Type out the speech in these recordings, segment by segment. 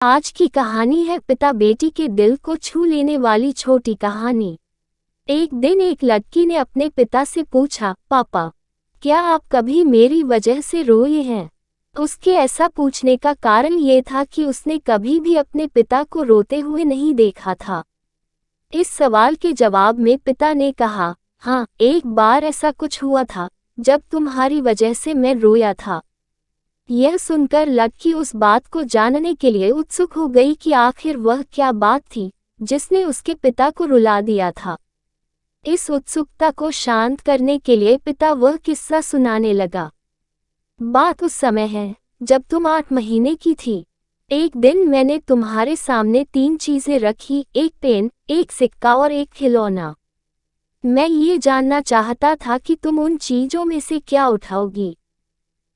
आज की कहानी है पिता बेटी के दिल को छू लेने वाली छोटी कहानी। एक दिन एक लड़की ने अपने पिता से पूछा, पापा, क्या आप कभी मेरी वजह से रोए हैं? उसके ऐसा पूछने का कारण ये था कि उसने कभी भी अपने पिता को रोते हुए नहीं देखा था। इस सवाल के जवाब में पिता ने कहा, हाँ, एक बार ऐसा कुछ हुआ था जब तुम्हारी वजह से मैं रोया था। यह सुनकर लड़की उस बात को जानने के लिए उत्सुक हो गई कि आखिर वह क्या बात थी जिसने उसके पिता को रुला दिया था। इस उत्सुकता को शांत करने के लिए पिता वह किस्सा सुनाने लगा। बात उस समय है जब तुम 8 महीने की थी। एक दिन मैंने तुम्हारे सामने 3 चीजें रखी, एक पेन, एक सिक्का और एक खिलौना। मैं ये जानना चाहता था कि तुम उन चीजों में से क्या उठाओगी।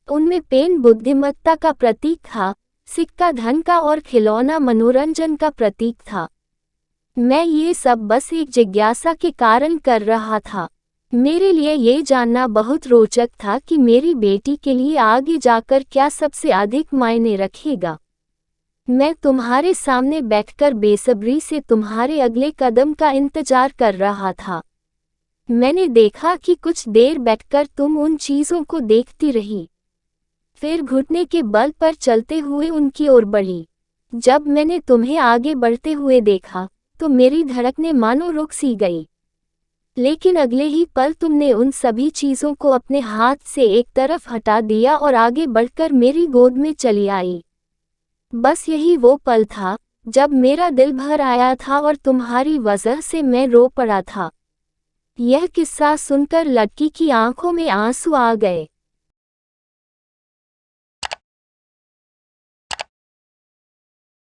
उनमें पेन बुद्धिमत्ता का प्रतीक था, सिक्का धन का और खिलौना मनोरंजन का प्रतीक था। मैं ये सब बस एक जिज्ञासा के कारण कर रहा था। मेरे लिए ये जानना बहुत रोचक था कि मेरी बेटी के लिए आगे जाकर क्या सबसे अधिक मायने रखेगा। मैं तुम्हारे सामने बैठकर बेसब्री से तुम्हारे अगले कदम का इंतजार कर रहा था। मैंने देखा कि कुछ देर बैठकर तुम उन चीज़ों को देखती रही, फिर घुटने के बल पर चलते हुए उनकी ओर बढ़ी। जब मैंने तुम्हें आगे बढ़ते हुए देखा तो मेरी धड़कनें मानो रुक सी गई। लेकिन अगले ही पल तुमने उन सभी चीज़ों को अपने हाथ से एक तरफ हटा दिया और आगे बढ़कर मेरी गोद में चली आई। बस यही वो पल था जब मेरा दिल भर आया था और तुम्हारी वजह से मैं रो पड़ा था। यह किस्सा सुनकर लड़की की आंखों में आंसू आ गए।